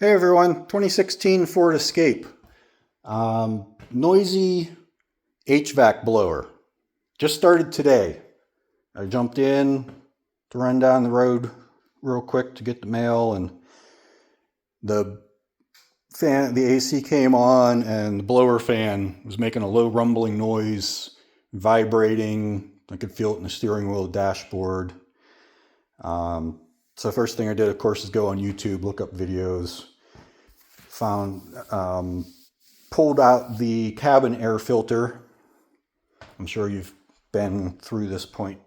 Hey everyone, 2016 Ford Escape. Noisy HVAC blower. Just started today. I jumped in to run down the road real quick to get the mail, and the AC came on and the blower fan was making a low rumbling noise, vibrating. I could feel it in the steering wheel dashboard. So first thing I did, of course, is go on YouTube, look up videos. Pulled out the cabin air filter. I'm sure you've been through this point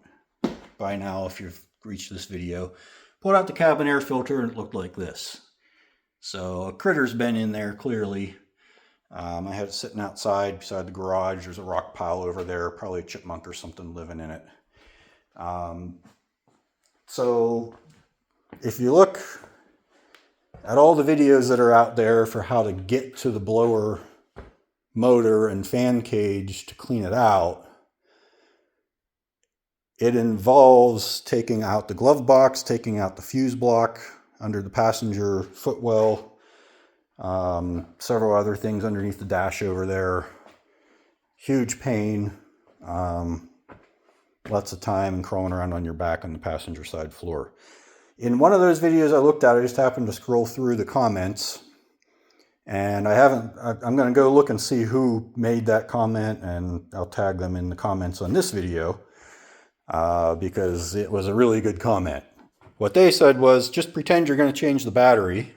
by now if you've reached this video. Pulled out the cabin air filter and it looked like this. So a critter's been in there clearly. I had it sitting outside beside the garage. There's a rock pile over there, probably a chipmunk or something living in it. So if you look at all the videos that are out there for how to get to the blower motor and fan cage to clean it out, it involves taking out the glove box, taking out the fuse block under the passenger footwell, several other things underneath the dash over there. Huge pain, lots of time and crawling around on your back on the passenger side floor. In one of those videos I looked at, I just happened to scroll through the comments, and I'm going to go look and see who made that comment, and I'll tag them in the comments on this video, because it was a really good comment. What they said was, just pretend you're going to change the battery.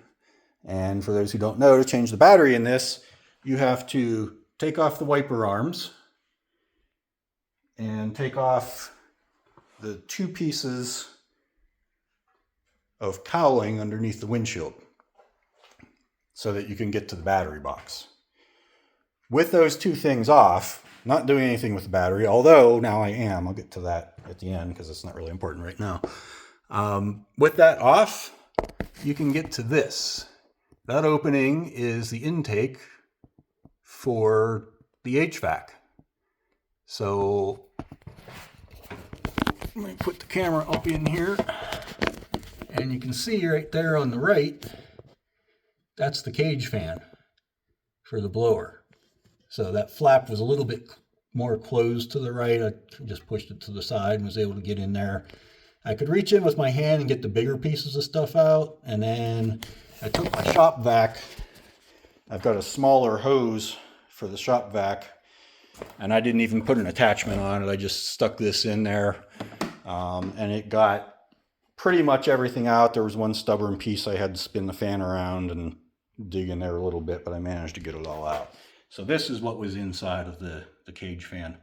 And for those who don't know, to change the battery in this, you have to take off the wiper arms and take off the two pieces of cowling underneath the windshield so that you can get to the battery box. With those two things off, not doing anything with the battery, although now I am. I'll get to that at the end because it's not really important right now. With that off, you can get to this. That opening is the intake for the HVAC. So let me put the camera up in here. And you can see right there on the right, that's the cage fan for the blower. So that flap was a little bit more closed to the right. I just pushed it to the side and was able to get in there. I could reach in with my hand and get the bigger pieces of stuff out. And then I took my shop vac. I've got a smaller hose for the shop vac, and I didn't even put an attachment on it. I just stuck this in there, and it got pretty much everything out. There was one stubborn piece I had to spin the fan around and dig in there a little bit, but I managed to get it all out. So this is what was inside of the cage fan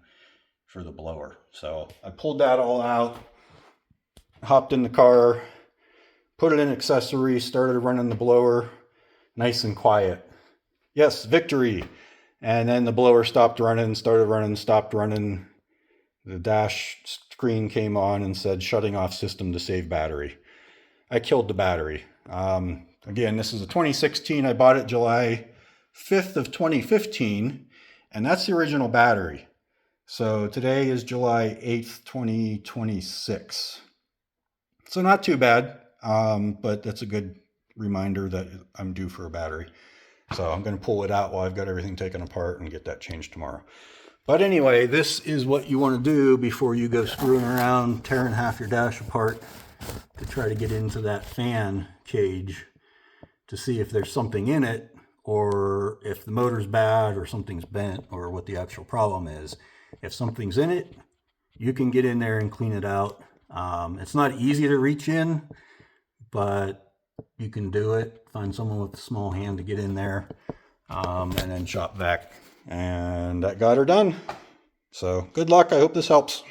for the blower. So I pulled that all out, hopped in the car, put it in accessory, started running the blower, nice and quiet. Yes, victory. And then the blower stopped running, started running, stopped running. The dash screen came on and said, shutting off system to save battery. I killed the battery. Again, this is a 2016. I bought it July 5th of 2015, and that's the original battery. So today is July 8th, 2026. So not too bad, but that's a good reminder that I'm due for a battery. So I'm going to pull it out while I've got everything taken apart and get that changed tomorrow. But anyway, this is what you want to do before you go screwing around, tearing half your dash apart to try to get into that fan cage to see if there's something in it, or if the motor's bad or something's bent, or what the actual problem is. If something's in it, you can get in there and clean it out. It's not easy to reach in, but you can do it. Find someone with a small hand to get in there, and then shop vac. And that got her done. So good luck. I hope this helps.